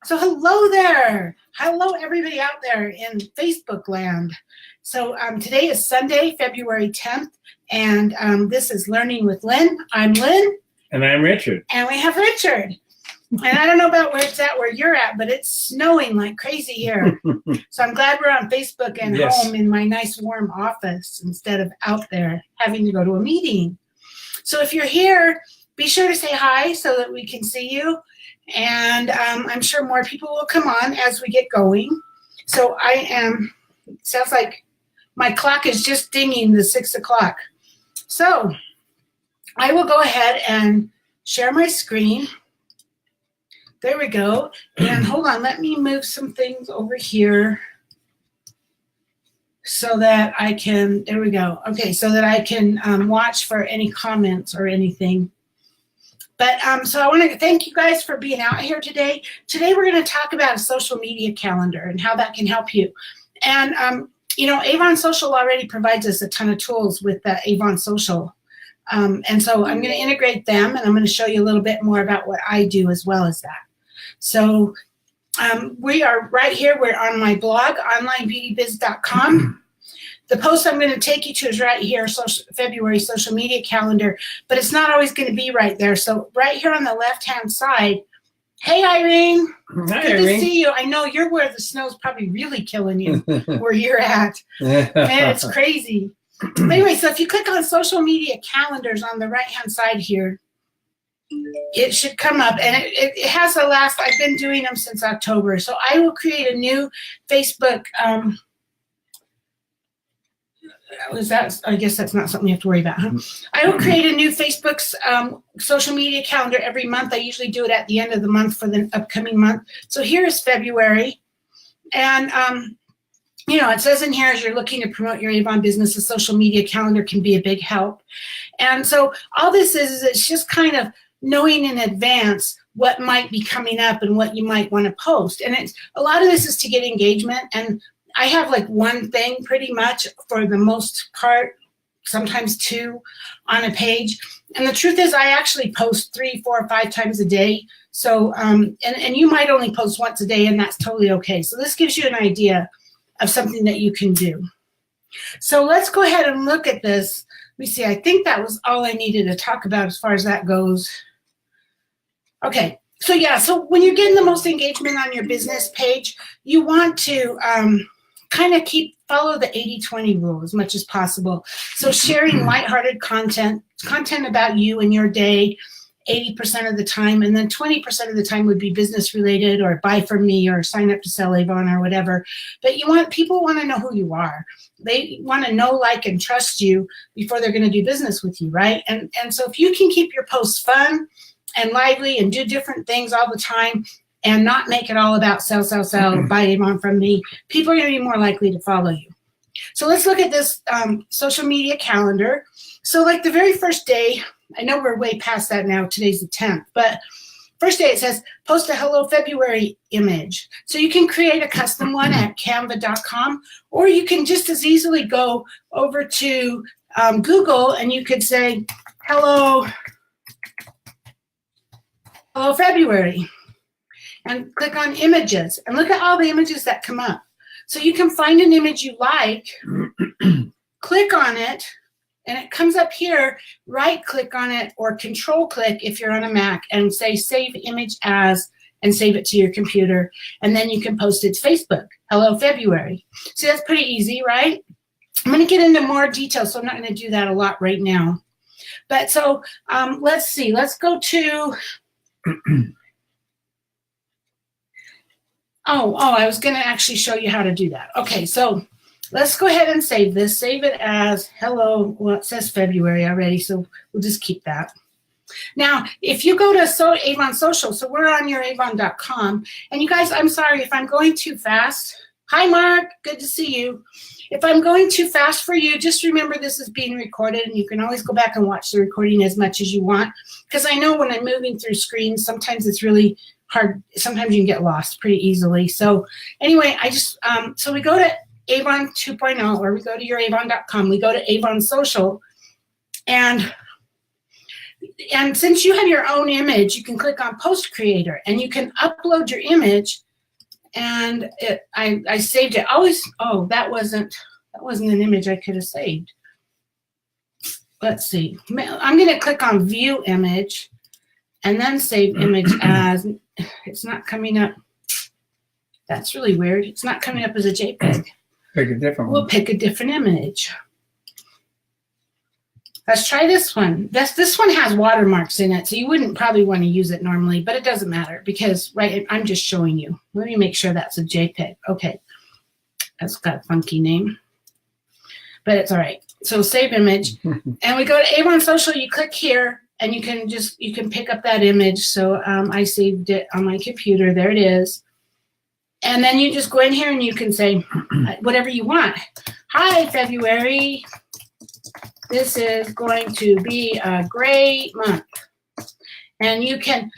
So hello there. Hello everybody out there in Facebook land. So today is Sunday, February 10th, and this is Learning with Lynn. I'm Lynn. And I'm Richard. And we have Richard. And I don't know about where it's at, where you're at, but it's snowing like crazy here. So I'm glad we're on Facebook and home in my nice warm office instead of out there having to go to a meeting. So if you're here, be sure to say hi so that we can see you. And I'm sure more people will come on as we get going. So sounds like my clock is just dinging the 6 o'clock. So I will go ahead and share my screen. There we go. And hold on, let me move some things over here so that I can, there we go. Okay, so that I can watch for any comments or anything. But so I want to thank you guys for being out here today. Today we're going to talk about a social media calendar and how that can help you. And, you know, Avon Social already provides us a ton of tools with Avon Social. And so I'm going to integrate them, and I'm going to show you a little bit more about what I do as well as that. So we are right here. We're on my blog, onlinebeautybiz.com. The post I'm going to take you to is right here, February social media calendar, but it's not always going to be right there. So right here on the left-hand side, hey, Irene. Hi, Good Irene. to see you. I know you're where the snow's probably really killing you, where you're at. Man, it's crazy. But anyway, so if you click on social media calendars on the right-hand side here, it should come up, and it has the last, I've been doing them since October. So I will create a new Facebook, I guess that's not something you have to worry about, huh? I will create a new Facebook's social media calendar every month. I usually do it at the end of the month for the upcoming month. So here is February. And, you know, it says in here, as you're looking to promote your Avon business, a social media calendar can be a big help. And so all this is it's just kind of knowing in advance what might be coming up and what you might want to post. And a lot of this is to get engagement. And I have like one thing pretty much for the most part, sometimes two on a page. And the truth is I actually post 3, 4, 5 times a day. So, and you might only post once a day, and that's totally okay. So this gives you an idea of something that you can do. So let's go ahead and look at this. Let me see, I think that was all I needed to talk about as far as that goes. Okay. So yeah, so when you're getting the most engagement on your business page, you want to kind of follow the 80-20 rule as much as possible. So sharing lighthearted content about you and your day 80% of the time, and then 20% of the time would be business related or buy from me or sign up to sell Avon or whatever. But people want to know who you are. They want to know, like, and trust you before they're going to do business with you, right? And so if you can keep your posts fun and lively and do different things all the time and not make it all about sell, buy Avon from me, people are going to be more likely to follow you. So let's look at this social media calendar. So like the very first day, I know we're way past that now, today's the 10th, but first day it says post a Hello February image. So you can create a custom one at canva.com, or you can just as easily go over to Google and you could say, hello February, and click on images and look at all the images that come up. So you can find an image you like, click on it, and it comes up here, right click on it or control click if you're on a Mac and say save image as, and save it to your computer. And then you can post it to Facebook, Hello February. So that's pretty easy, right? I'm going to get into more detail, so I'm not going to do that a lot right now. But so let's see, let's go to, I was going to actually show you how to do that. Okay, so let's go ahead and save this. Save it as hello. Well, it says February already, so we'll just keep that. Now, if you go to Avon Social, so we're on your avon.com, and you guys, I'm sorry if I'm going too fast. Hi, Mark. Good to see you. If I'm going too fast for you, just remember this is being recorded, and you can always go back and watch the recording as much as you want, because I know when I'm moving through screens, sometimes it's really hard. Sometimes you can get lost pretty easily. So anyway, so we go to Avon 2.0, or we go to your avon.com, we go to Avon Social, and And since you have your own image, you can click on Post Creator and you can upload your image. And I saved it. Oh, that wasn't an image I could have saved. Let's see. I'm going to click on View Image and then Save Image as. It's not coming up. That's really weird. It's not coming up as a JPEG. Pick a different one. We'll pick a different image. Let's try this one. This one has watermarks in it, so you wouldn't probably want to use it normally, but it doesn't matter because, right, I'm just showing you. Let me make sure that's a JPEG. Okay. That's got a funky name, but it's all right. So save image, and we go to Avon Social. You click here, and you can pick up that image. So I saved it on my computer. There it is. And then you just go in here and you can say whatever you want. Hi, February. This is going to be a great month. And you can,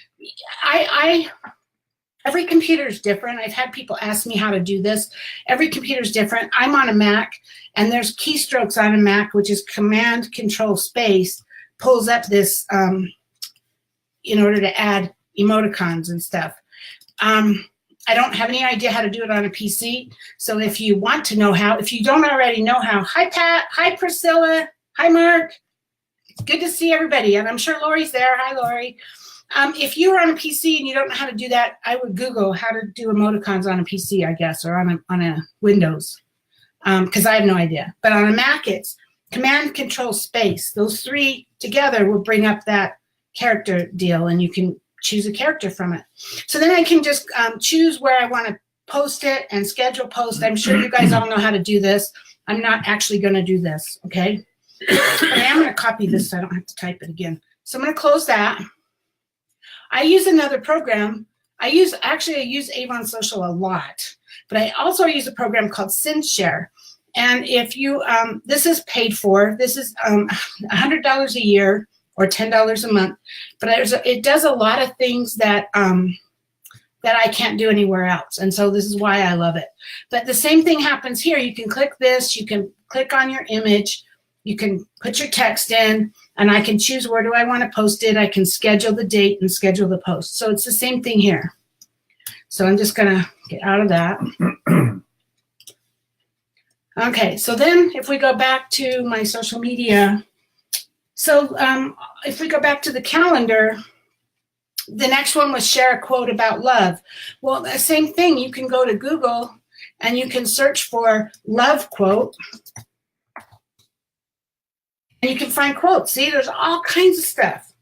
every computer is different. I've had people ask me how to do this. Every computer is different. I'm on a Mac, and there's keystrokes on a Mac, which is Command Control Space, pulls up this in order to add emoticons and stuff. I don't have any idea how to do it on a PC. So if you want to know how, if you don't already know how, hi Pat, hi Priscilla, hi Mark. It's good to see everybody. And I'm sure Lori's there. Hi Lori. If you're on a PC and you don't know how to do that, I would Google how to do emoticons on a PC, I guess, or on a Windows, because I have no idea. But on a Mac, it's Command Control Space. Those three together will bring up that character deal, and you can choose a character from it. So then I can just choose where I want to post it and schedule post. I'm sure you guys all know how to do this. I'm not actually going to do this, okay? But I am going to copy this so I don't have to type it again. So I'm going to close that. I use another program. I use Avon Social a lot, but I also use a program called SendShare. And if you, this is paid for. This is $100 a year or $10 a month, but it does a lot of things that that I can't do anywhere else, and so this is why I love it. But the same thing happens here. You can click this, you can click on your image, you can put your text in, and I can choose where do I want to post it. I can schedule the date and schedule the post. So it's the same thing here. So I'm just gonna get out of that. Okay, so then if we go back to my social media, so if we go back to the calendar, the next one was share a quote about love. Well, the same thing. You can go to Google and you can search for love quote. And you can find quotes. See, there's all kinds of stuff.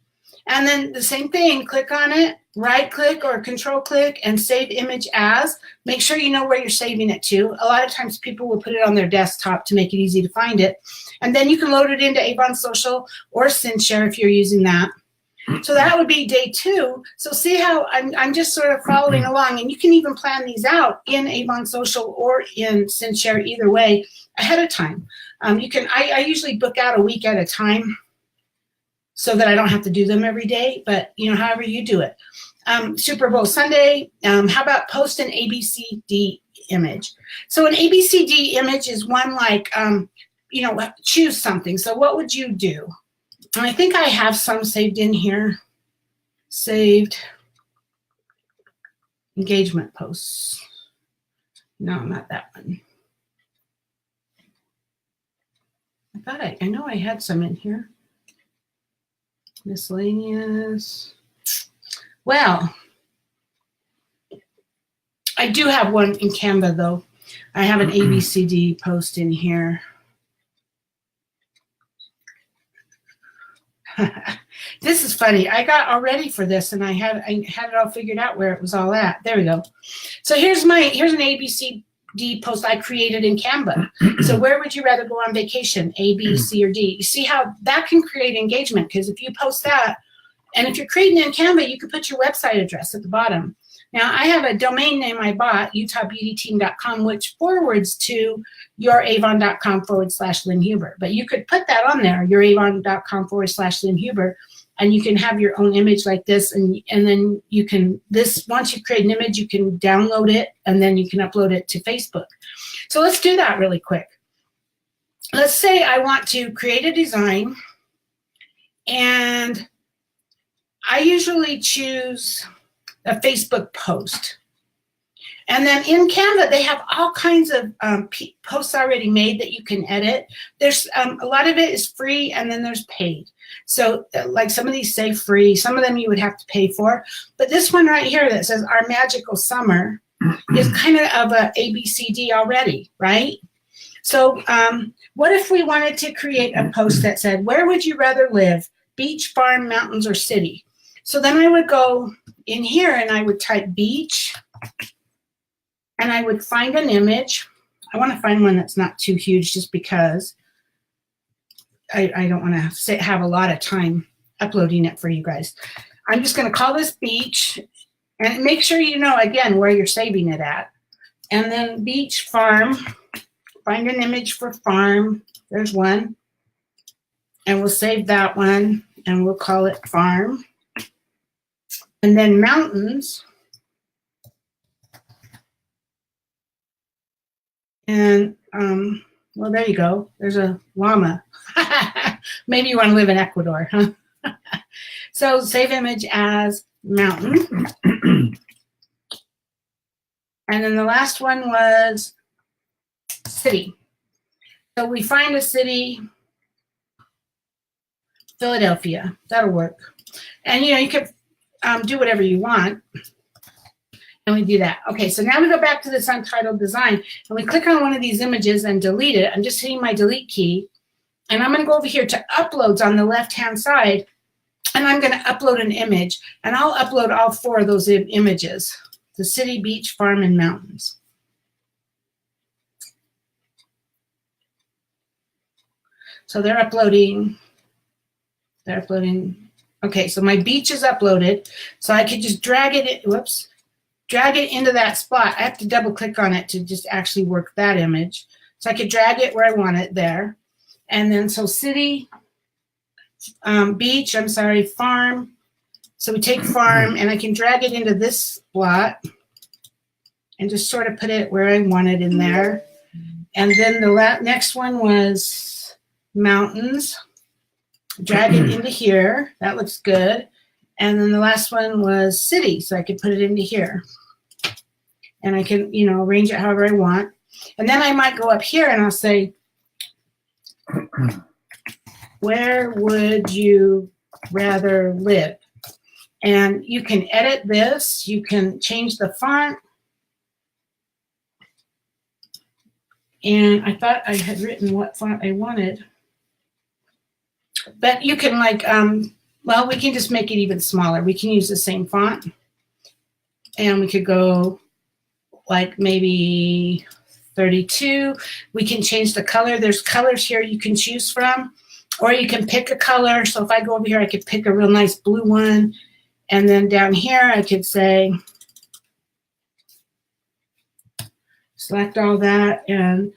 And then the same thing, click on it, right click or control click and save image as. Make sure you know where you're saving it to. A lot of times people will put it on their desktop to make it easy to find it. And then you can load it into Avon Social or SendShare if you're using that. So that would be day 2. So see how I'm just sort of following along, and you can even plan these out in Avon Social or in SendShare, either way, ahead of time. I usually book out a week at a time so that I don't have to do them every day, but however you do it. Super Bowl Sunday, how about post an ABCD image? So an ABCD image is one like, choose something. So what would you do? And I think I have some saved in here. Saved engagement posts. No, not that one. I thought I know I had some in here. Miscellaneous. Well, I do have one in Canva though. I have an ABCD post in here. This is funny. I got all ready for this, and I had it all figured out where it was all at. There we go. So here's an ABCD post I created in Canva. So where would you rather go on vacation, A, B, C, or D? You see how that can create engagement, because if you post that, and if you're creating it in Canva, you can put your website address at the bottom. Now, I have a domain name I bought, utahbeautyteam.com, which forwards to youravon.com/Lynn Huber. But you could put that on there, youravon.com/Lynn Huber, and you can have your own image like this. And then you can, once you create an image, you can download it, and then you can upload it to Facebook. So let's do that really quick. Let's say I want to create a design, and I usually choose a Facebook post. And then in Canva, they have all kinds of posts already made that you can edit. There's a lot of it is free, and then there's paid. So like some of these say free, some of them you would have to pay for. But this one right here that says Our Magical Summer is kind of a ABCD already, right? So what if we wanted to create a post that said, where would you rather live, beach, farm, mountains, or city? So then I would go in here and I would type beach, and I would find an image. I want to find one that's not too huge just because I don't want to have a lot of time uploading it for you guys. I'm just going to call this beach, and make sure you know, again, where you're saving it at. And then beach, farm, find an image for farm. There's one. And we'll save that one, and we'll call it farm. And then mountains. And, well, there you go. There's a llama. Maybe you want to live in Ecuador, huh? So save image as mountain. And then the last one was city. So we find a city, Philadelphia. That'll work. And, you know, you could do whatever you want. And we do that. Okay, so now we go back to this untitled design, and we click on one of these images and delete it. I'm just hitting my delete key, and I'm going to go over here to uploads on the left-hand side, and I'm going to upload an image, and I'll upload all 4 of those images: the city, beach, farm, and mountains. So they're uploading. They're uploading. Okay, so my beach is uploaded, so I could just drag it. Whoops. Drag it into that spot. I have to double click on it to just actually work that image. So I could drag it where I want it there. And then so city, beach, farm. So we take farm, and I can drag it into this spot and just sort of put it where I want it in there. And then the next one was mountains. Drag it into here. That looks good. And then the last one was city, so I could put it into here. And I can, you know, arrange it however I want. And then I might go up here and I'll say, where would you rather live? And you can edit this. You can change the font. And I thought I had written what font I wanted. But you can like, well, we can just make it even smaller. We can use the same font. And we could go like maybe 32. We can change the color. There's colors here you can choose from. Or you can pick a color. So if I go over here, I could pick a real nice blue one. And then down here, I could say, select all that, and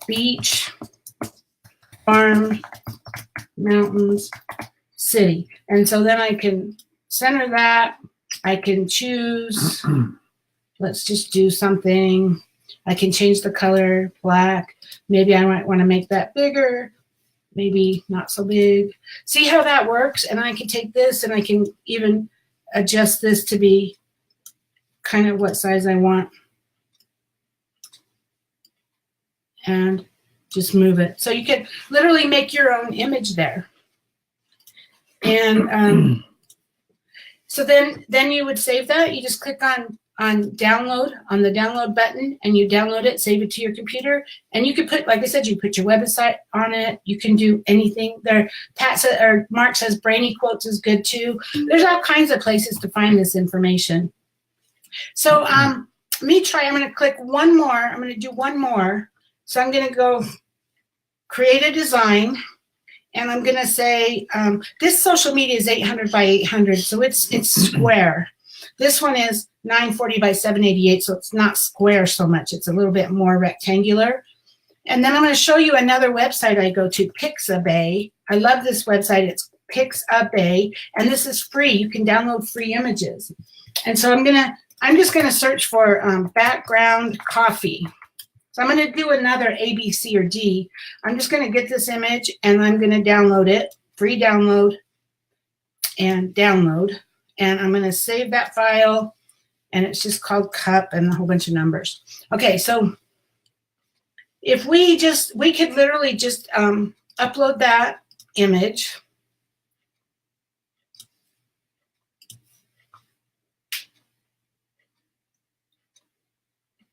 beach, farm, mountains, city. And so then I can center that. I can choose, let's just do something. I can change the color, black. Maybe I might want to make that bigger, maybe not so big. See how that works? And I can take this and I can even adjust this to be kind of what size I want. And just move it. So you can literally make your own image there. And so then you would save that. You just click on download, on the download button, and you download it, save it to your computer. And you could put, like I said, you put your website on it. You can do anything there. Mark says Brainy Quotes is good too. There's all kinds of places to find this information. So I'm going to click one more. I'm going to do one more. So I'm going to go create a design, and I'm going to say this social media is 800 by 800, so it's square. This one is 940 by 788, so it's not square so much. It's a little bit more rectangular. And then I'm going to show you another website I go to, Pixabay. I love this website. It's Pixabay, and this is free. You can download free images. And so I'm just going to search for background coffee. So I'm going to do another A, B, C, or D. I'm just going to get this image, and I'm going to download it, free download, and download. and I'm going to save that file, and it's just called cup and a whole bunch of numbers. Okay, so if we could literally just upload that image.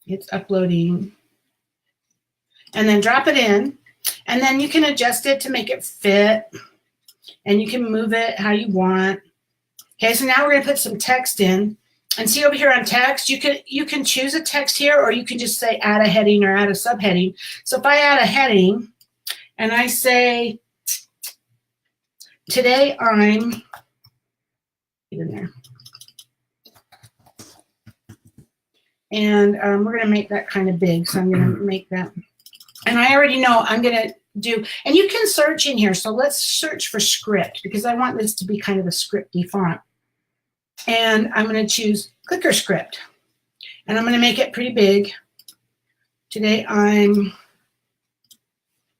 It's uploading. And then drop it in. And then you can adjust it to make it fit. And you can move it how you want. Okay, so now we're going to put some text in. And see over here on text, you can choose a text here, or you can just say add a heading or add a subheading. So if I add a heading and I say, today I'm, get in there. And we're going to make that kind of big. So I'm going to make that. And I already know I'm going to do, and you can search in here. So let's search for script, because I want this to be kind of a scripty font. And I'm going to choose clicker script. And I'm going to make it pretty big. Today I'm,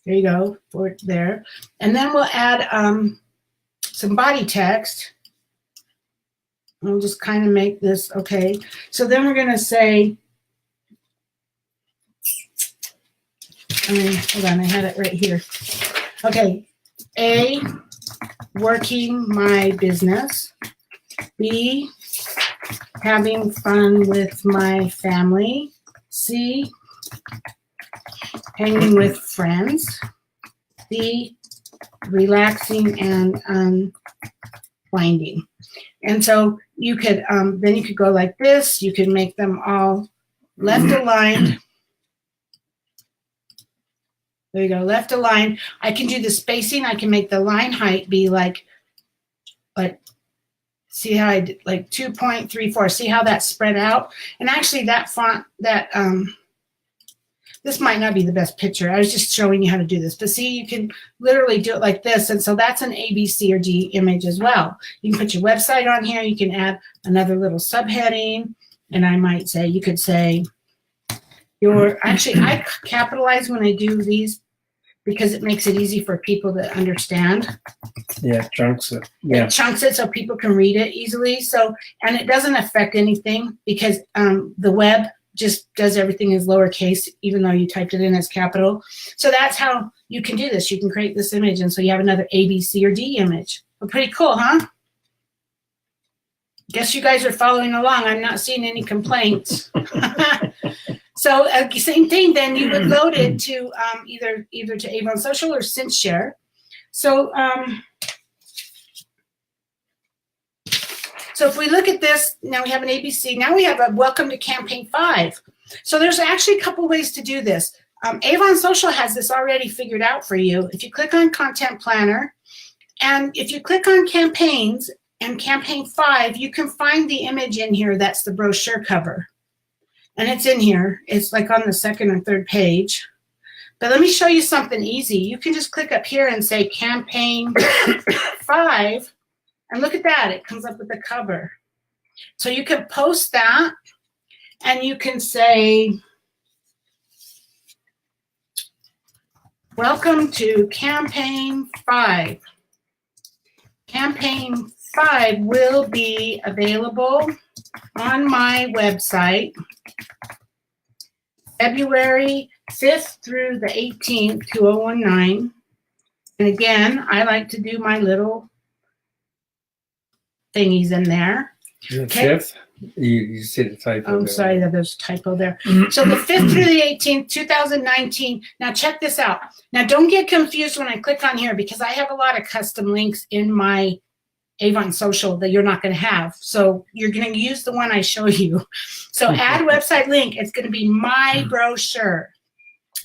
there you go, for there. And then we'll add some body text. We'll just kind of make this, okay. So then we're going to say, hold on, I had it right here. Okay, A, working my business. B, having fun with my family. C, hanging with friends. D, relaxing and unwinding. And so you could, then you could go like this. You can make them all left aligned. There you go, left aligned. I can do the spacing. I can make the line height be like, see how I did, like 2.34. See how that spread out? And actually that font, this might not be the best picture. I was just showing you how to do this. But see, you can literally do it like this. And so that's an A, B, C, or D image as well. You can put your website on here. You can add another little subheading. And I might say, you could say, actually, I capitalize when I do these because it makes it easy for people to understand. Yeah, chunks it. Yeah. It chunks it so people can read it easily. So, and it doesn't affect anything because the web just does everything as lowercase, even though you typed it in as capital. So that's how you can do this. You can create this image, and so you have another A, B, C, or D image. Well, pretty cool, huh? Guess you guys are following along. I'm not seeing any complaints. So same thing, then you would load it to either to Avon Social or SynthShare. So so if we look at this, now we have an ABC. Now we have a welcome to campaign 5. So there's actually a couple ways to do this. Avon Social has this already figured out for you. If you click on Content Planner, and if you click on Campaigns and Campaign 5, you can find the image in here that's the brochure cover. And it's in here. It's like on the second or third page. But let me show you something easy. You can just click up here and say Campaign 5. And look at that. It comes up with the cover. So you can post that. And you can say, welcome to Campaign 5. Campaign 5 will be available on my website February 5th through the 18th, 2019. And again, I like to do my little thingies in there. The Okay. 5th? You see the typo. I'm sorry that there's a typo there. So the 5th through the 18th, 2019. Now check this out. Now don't get confused when I click on here because I have a lot of custom links in my Avon Social that you're not going to have. So you're going to use the one I show you. So add website link. It's going to be my brochure.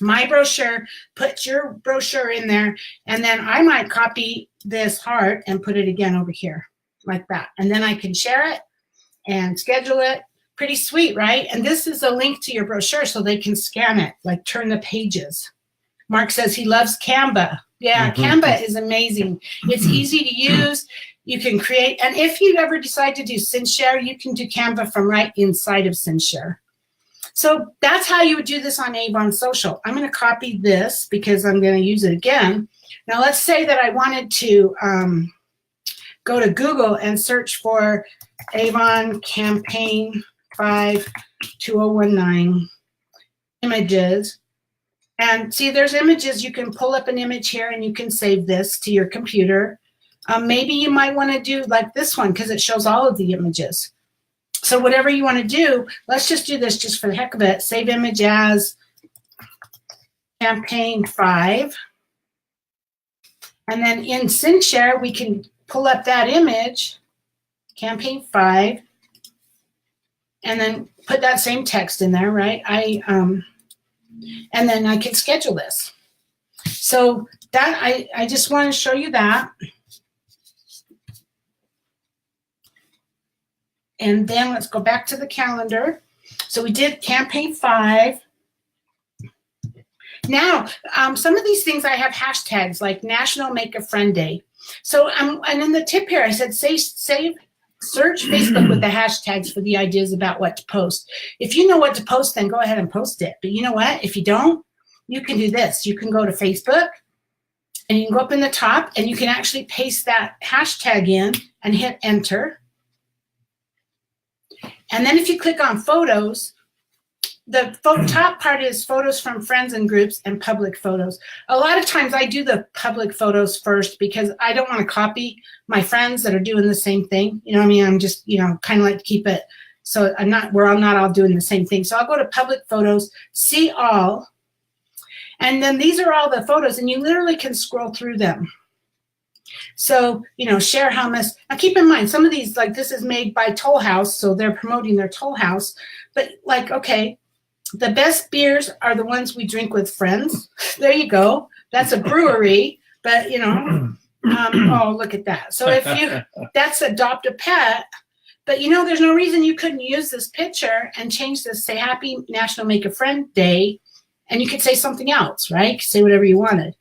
My brochure. Put your brochure in there. And then I might copy this heart and put it again over here like that. And then I can share it and schedule it. Pretty sweet, right? And this is a link to your brochure so they can scan it, like turn the pages. Mark says he loves Canva. Yeah, Canva is amazing. It's easy to use. You can create, and if you ever decide to do SynthShare, you can do Canva from right inside of SynthShare. So that's how you would do this on Avon Social. I'm going to copy this because I'm going to use it again. Now let's say that I wanted to go to Google and search for Avon Campaign 5 2019 images. And see, there's images. You can pull up an image here and you can save this to your computer. Maybe you might want to do like this one because it shows all of the images. So whatever you want to do, let's just do this just for the heck of it. Save image as Campaign 5. And then in SendShare, we can pull up that image, Campaign 5, and then put that same text in there, right? And then I can schedule this. So that I just want to show you that. And then let's go back to the calendar. So we did Campaign 5. Now, some of these things I have hashtags like National Make a Friend Day. So, and in the tip here, I said search Facebook with the hashtags for the ideas about what to post. If you know what to post, then go ahead and post it. But you know what? If you don't, you can do this. You can go to Facebook and you can go up in the top and you can actually paste that hashtag in and hit enter. And then if you click on photos, the top part is photos from friends and groups and public photos. A lot of times I do the public photos first because I don't want to copy my friends that are doing the same thing. You know what I mean? I'm just, kind of like to keep it so we're not all doing the same thing. So I'll go to public photos, see all, and then these are all the photos and you literally can scroll through them. So, share hummus. Now keep in mind, some of these, like this is made by Toll House, so they're promoting their Toll House. But like, okay, the best beers are the ones we drink with friends. There you go. That's a brewery, but oh, look at that. So that's adopt a pet, but there's no reason you couldn't use this picture and change this, say Happy National Make a Friend Day, and you could say something else, right? You could say whatever you wanted.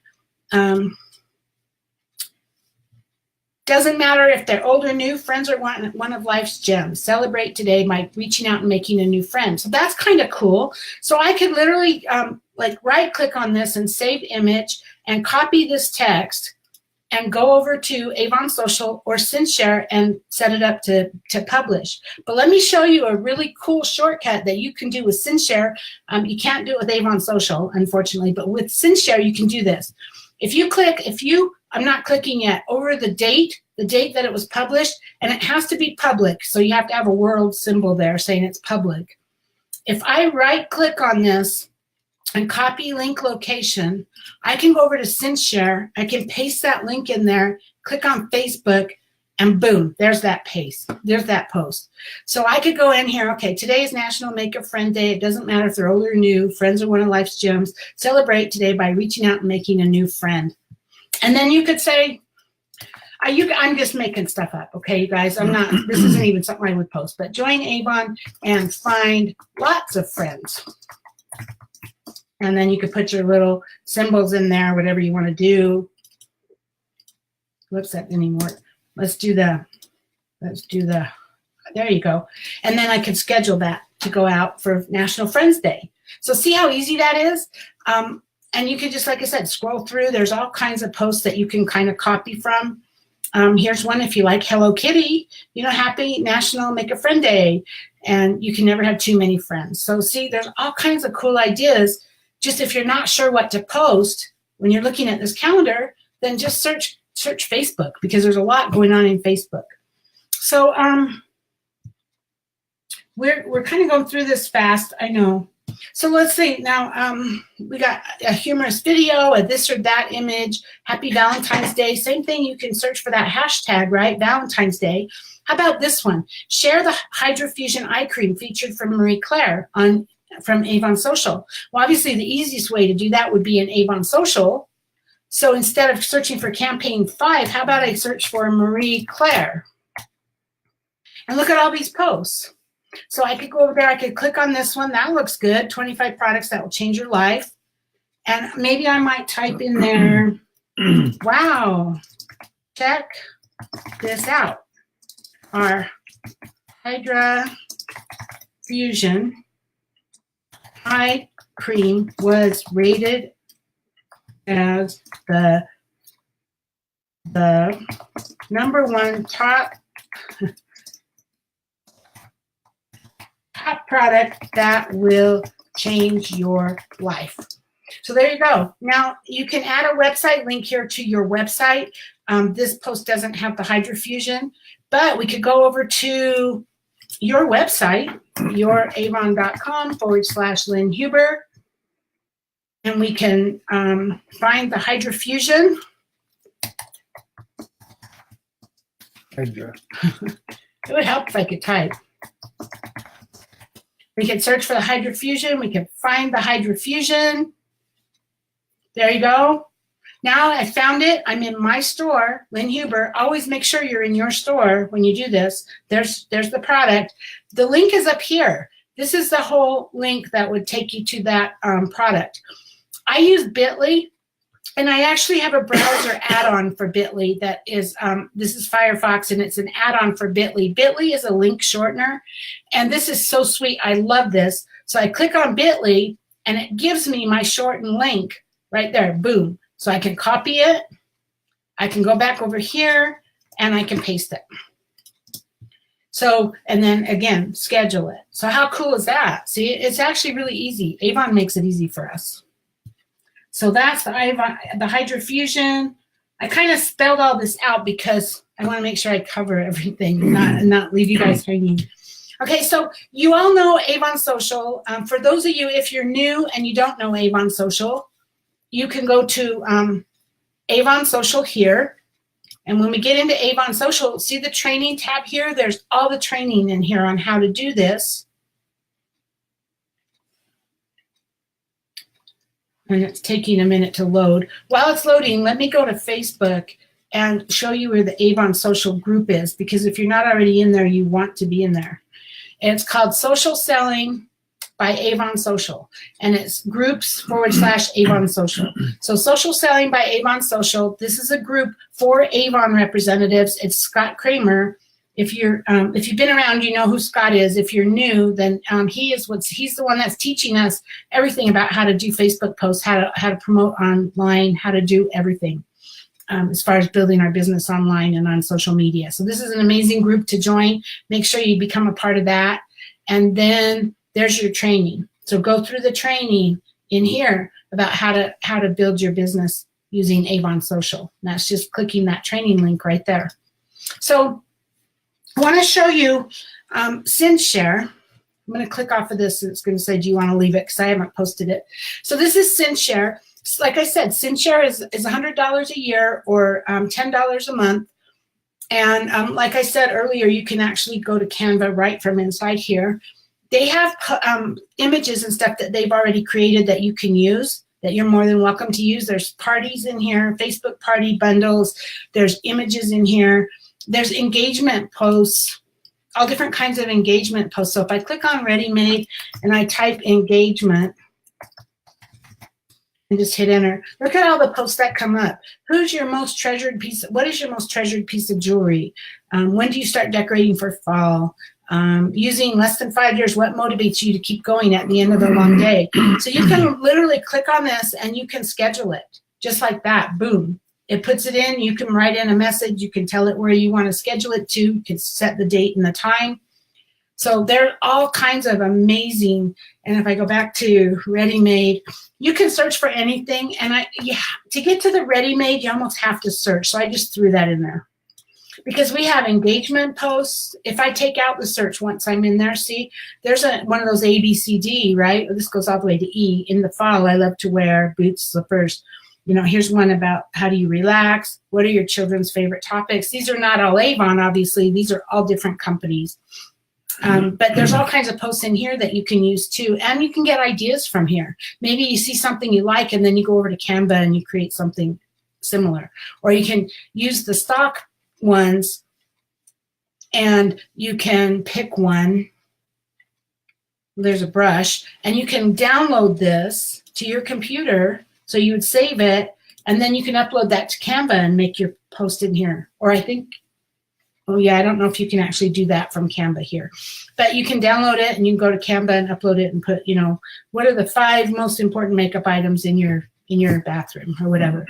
Doesn't matter if they're old or new, friends are one of life's gems. Celebrate today by reaching out and making a new friend. So that's kind of cool. So I could literally like right click on this and save image and copy this text and go over to Avon Social or SendShare and set it up to publish. But let me show you a really cool shortcut that you can do with SendShare. You can't do it with Avon Social, unfortunately, but with SendShare you can do this. I'm not clicking yet, over the date that it was published, and it has to be public, so you have to have a world symbol there saying it's public. If I right click on this and copy link location, I can go over to SendShare, I can paste that link in there, click on Facebook, and boom, there's that post. So I could go in here, okay, today is National Make a Friend Day. It doesn't matter if they're old or new, friends are one of life's gems. Celebrate today by reaching out and making a new friend. And then you could say, I'm just making stuff up, okay, you guys? This isn't even something I would post, but join Avon and find lots of friends. And then you could put your little symbols in there, whatever you want to do. Whoops, that didn't work. Let's do the, there you go. And then I could schedule that to go out for National Friends Day. So see how easy that is? And you can just, like I said, scroll through. There's all kinds of posts that you can kind of copy from. Here's one if you like Hello Kitty, Happy National Make a Friend Day. And you can never have too many friends. So see, there's all kinds of cool ideas. Just if you're not sure what to post when you're looking at this calendar, then just search Facebook because there's a lot going on in Facebook. So we're kind of going through this fast, I know. So let's see now, we got a humorous video, a this or that image, Happy Valentine's Day, same thing, you can search for that hashtag, right, Valentine's Day. How about this one? Share the Hydrofusion Eye Cream featured from Marie Claire from Avon Social. Well, obviously the easiest way to do that would be in Avon Social. So instead of searching for Campaign 5, how about I search for Marie Claire? And look at all these posts. So I could go over there, I could click on this one, that looks good, 25 products that will change your life. And maybe I might type in there, wow, check this out. Our Hydrofusion Eye Cream was rated as the #1 top, 25 products that will change your life. top product that will change your life. So there you go. Now you can add a website link here to your website. This post doesn't have the hydrofusion, but we could go over to your website, youravon.com/Lynn Huber, and we can find the hydrofusion. Hydra. It would help if I could type. We can search for the hydrofusion. We can find the hydrofusion. There you go. Now I found it. I'm in my store, Lynn Huber. Always make sure you're in your store when you do this. There's the product. The link is up here. This is the whole link that would take you to that product. I use Bitly, and I actually have a browser add-on for Bitly that is, this is Firefox, and it's an add-on for Bitly. Bitly is a link shortener, and this is so sweet. I love this. So I click on Bitly, and it gives me my shortened link right there. Boom. So I can copy it. I can go back over here, and I can paste it. So, and then again, schedule it. So how cool is that? See, it's actually really easy. Avon makes it easy for us. So that's the hydrofusion. I kind of spelled all this out because I want to make sure I cover everything and not leave you guys hanging. Okay, so you all know Avon Social. For those of you, if you're new and you don't know Avon Social, you can go to Avon Social here. And when we get into Avon Social, see the training tab here? There's all the training in here on how to do this. And it's taking a minute to load. While it's loading, let me go to Facebook and show you where the Avon Social group is, because if you're not already in there, you want to be in there. And it's called Social Selling by Avon Social, and it's groups/Avon Social. So Social Selling by Avon Social, this is a group for Avon representatives. It's Scott Kramer. If you've been around, you know who Scott is. If you're new, then he's the one that's teaching us everything about how to do Facebook posts, how to promote online, how to do everything as far as building our business online and on social media. So this is an amazing group to join. Make sure you become a part of that, and then there's your training. So go through the training in here about how to build your business using Avon Social. And that's just clicking that training link right there. So I want to show you SendShare. I'm going to click off of this, and it's going to say, do you want to leave it? Because I haven't posted it. So this is SendShare. Like I said, SendShare is $100 a year or $10 a month. And like I said earlier, you can actually go to Canva right from inside here. They have images and stuff that they've already created that you can use, that you're more than welcome to use. There's parties in here, Facebook party bundles. There's images in here. There's engagement posts, all different kinds of engagement posts. So if I click on Ready Made and I type engagement and just hit enter, look at all the posts that come up. Who's your most treasured piece? What is your most treasured piece of jewelry? When do you start decorating for fall? Using less than 5 years, what motivates you to keep going at the end of a long day? So you can literally click on this and you can schedule it just like that. Boom. It puts it in. You can write in a message. You can tell it where you want to schedule it to. You can set the date and the time. So there are all kinds of amazing. And if I go back to Ready Made, you can search for anything. And to get to the Ready Made, you almost have to search. So I just threw that in there. Because we have engagement posts. If I take out the search once I'm in there, see, there's one of those A, B, C, D, right? This goes all the way to E. In the fall, I love to wear boots, slippers. You know, here's one about how do you relax? What are your children's favorite topics? These are not all Avon, obviously. These are all different companies. But there's all kinds of posts in here that you can use too. And you can get ideas from here. Maybe you see something you like and then you go over to Canva and you create something similar. Or you can use the stock ones and you can pick one. There's a brush and you can download this to your computer. So you would save it and then you can upload that to Canva and make your post in here. Or I think, oh yeah, I don't know if you can actually do that from Canva here, but you can download it and you can go to Canva and upload it and put, you know, what are the 5 most important makeup items in your bathroom or whatever.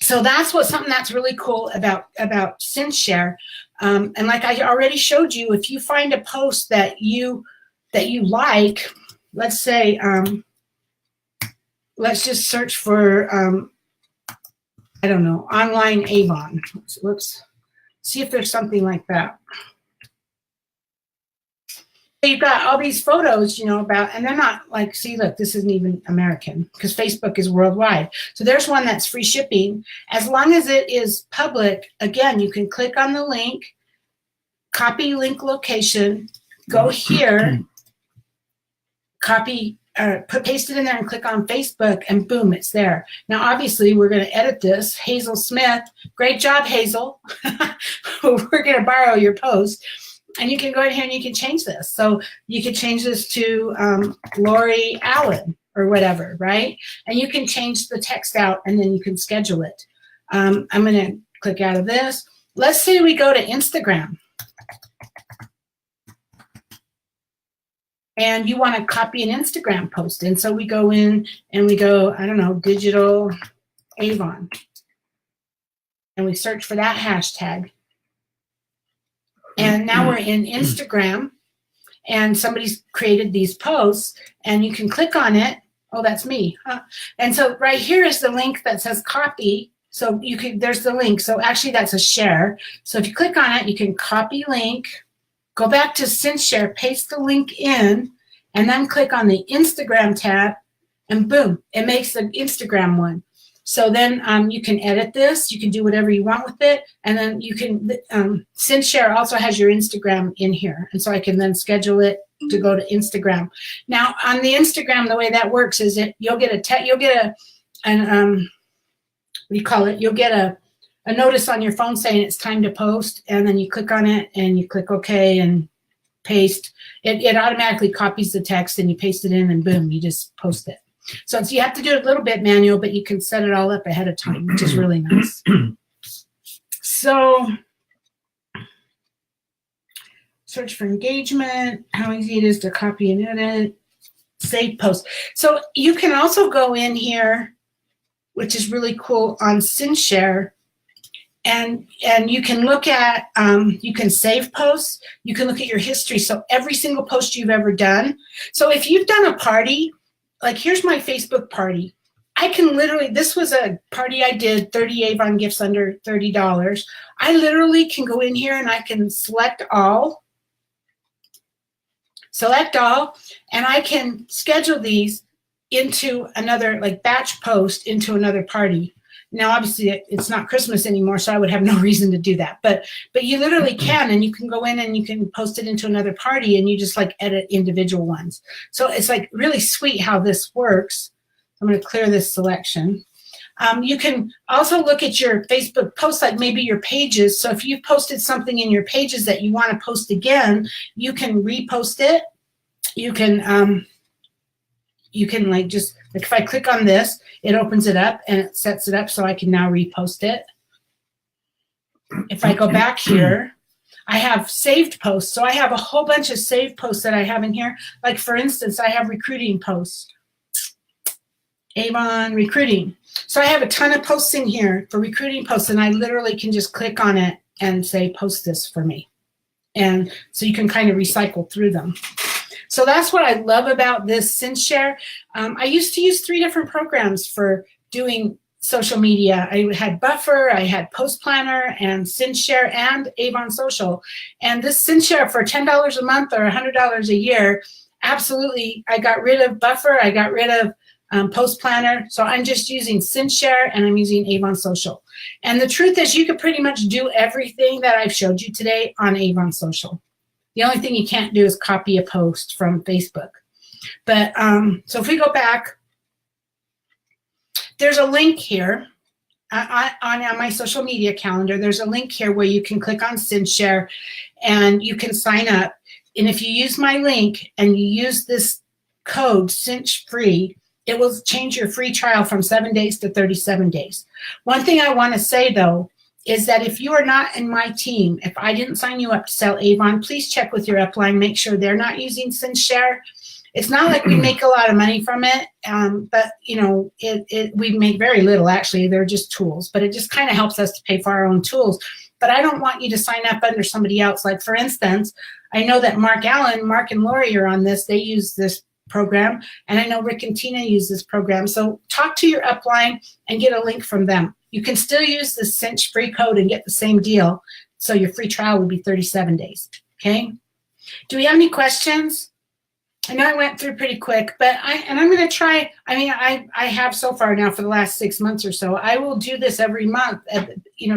So that's something that's really cool about SendShare. And like I already showed you, if you find a post that you like, let's say, let's just search for, I don't know, online Avon. Let's see if there's something like that. You've got all these photos, you know, about, and they're not like, see, look, this isn't even American because Facebook is worldwide. So there's one that's free shipping. As long as it is public, again, you can click on the link, copy link location, go here, copy, paste it in there and click on Facebook, and boom, it's there. Now, obviously, we're going to edit this. Hazel Smith, great job, Hazel. We're going to borrow your post. And you can go in here and you can change this. So you could change this to Lori Allen or whatever, right? And you can change the text out and then you can schedule it. I'm going to click out of this. Let's say we go to Instagram. And you want to copy an Instagram post. And so we go in and we go, I don't know, digital Avon. And we search for that hashtag. And now we're in Instagram, and somebody's created these posts, and you can click on it. Oh, that's me. Huh? And so right here is the link that says copy. So you can, there's the link. So actually that's a share. So if you click on it, you can copy link, go back to SendShare, paste the link in, and then click on the Instagram tab, and boom, it makes the Instagram one. So then you can edit this, you can do whatever you want with it, and then you can, SendShare also has your Instagram in here, and so I can then schedule it to go to Instagram. Now on the Instagram, the way that works is you'll get what do you call it? You'll get a notice on your phone saying it's time to post, and then you click on it and you click OK and paste. It automatically copies the text and you paste it in, and boom, you just post it. So you have to do it a little bit manual, but you can set it all up ahead of time, which is really nice. So search for engagement, how easy it is to copy and edit, save post. So you can also go in here, which is really cool, on SendShare, and you can look at, you can save posts, you can look at your history, so every single post you've ever done. So if you've done a party, like here's my Facebook party. I can literally, this was a party I did, 30 Avon gifts under $30. I literally can go in here and I can select all, and I can schedule these into another, like batch post into another party. Now, obviously, it's not Christmas anymore, so I would have no reason to do that. But you literally can, and you can go in and you can post it into another party, and you just like edit individual ones. So it's like really sweet how this works. I'm going to clear this selection. You can also look at your Facebook posts, like maybe your pages. So if you've posted something in your pages that you want to post again, you can repost it. You can like just, like if I click on this, it opens it up and it sets it up so I can now repost it. If I go back here, I have saved posts. So I have a whole bunch of saved posts that I have in here. Like for instance, I have recruiting posts. Avon recruiting. So I have a ton of posts in here for recruiting posts, and I literally can just click on it and say, post this for me. And so you can kind of recycle through them. So that's what I love about this SendShare. I used to use 3 different programs for doing social media. I had Buffer, I had Post Planner, and SendShare, and Avon Social. And this SendShare for $10 a month or $100 a year, absolutely, I got rid of Buffer, I got rid of Post Planner. So I'm just using SendShare and I'm using Avon Social. And the truth is you could pretty much do everything that I've showed you today on Avon Social. The only thing you can't do is copy a post from Facebook. But so if we go back, there's a link here on my social media calendar. There's a link here where you can click on SendShare and you can sign up. And if you use my link and you use this code CINCHFREE, it will change your free trial from 7 days to 37 days. One thing I want to say though, is that if you are not in my team, if I didn't sign you up to sell Avon, please check with your upline, make sure they're not using SendShare. It's not like we make a lot of money from it, but you know, we make very little actually. They're just tools, but it just kind of helps us to pay for our own tools. But I don't want you to sign up under somebody else. Like for instance, I know that Mark and Lori are on this. They use this program, and I know Rick and Tina use this program. So talk to your upline and get a link from them. You can still use the Cinch free code and get the same deal. So your free trial would be 37 days. Okay. Do we have any questions? I know I went through pretty quick, but I'm going to try. I mean, I have so far now for the last 6 months or so. I will do this every month,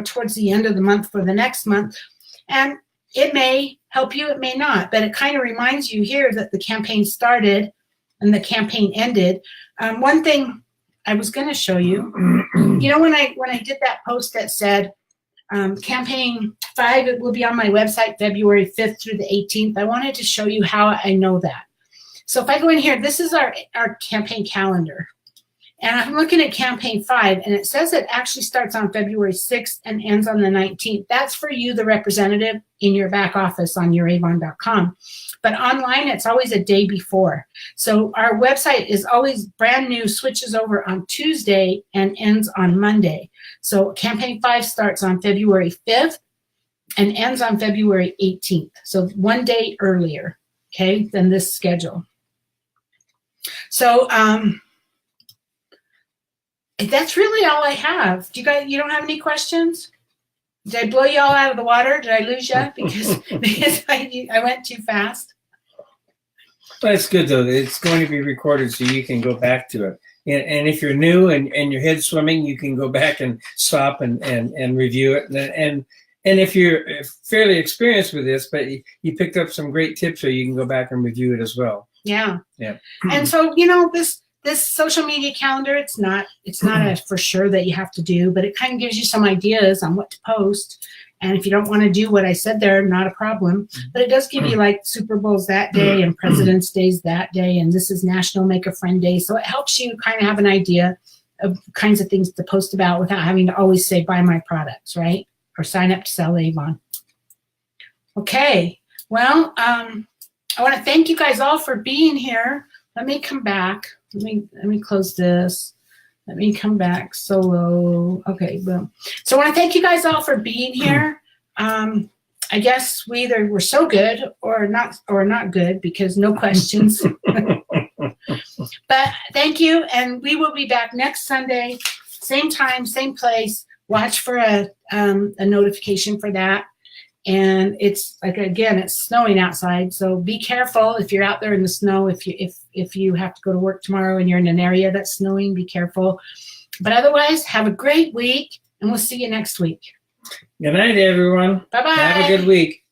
towards the end of the month for the next month. And it may help you, it may not, but it kind of reminds you here that the campaign started and the campaign ended. One thing I was going to show you, when I did that post that said, campaign 5, it will be on my website February 5th through the 18th. I wanted to show you how I know that. So if I go in here, this is our campaign calendar. And I'm looking at campaign 5, and it says it actually starts on February 6th and ends on the 19th. That's for you, the representative, in your back office on youravon.com. But online, it's always a day before. So our website is always brand new, switches over on Tuesday and ends on Monday. So campaign 5 starts on February 5th and ends on February 18th. So one day earlier, okay, than this schedule. So that's really all I have. You don't have any questions? Did I blow you all out of the water? Did I lose you because I went too fast? But it's good though. It's going to be recorded so you can go back to it. And if you're new and your head's swimming, you can go back and stop and review it. And if you're fairly experienced with this, but you picked up some great tips, so you can go back and review it as well. Yeah. Yeah. And so this social media calendar, it's not a for sure that you have to do, but it kind of gives you some ideas on what to post. And if you don't want to do what I said there, not a problem. But it does give you like Super Bowls that day and President's Days that day, and this is National Make a Friend Day. So it helps you kind of have an idea of kinds of things to post about without having to always say buy my products, right? Or sign up to sell Avon. Okay. Well, I want to thank you guys all for being here. Let me come back. Let me close this. Let me come back solo. Okay, boom. So I want to thank you guys all for being here. I guess we either were so good or not good because no questions. But thank you, and we will be back next Sunday, same time, same place. Watch for a notification for that. And it's like, again, it's snowing outside, so be careful if you're out there in the snow. If you have to go to work tomorrow and you're in an area that's snowing, be careful. But otherwise, have a great week, and we'll see you next week. Good night, everyone. Bye-bye. Have a good week.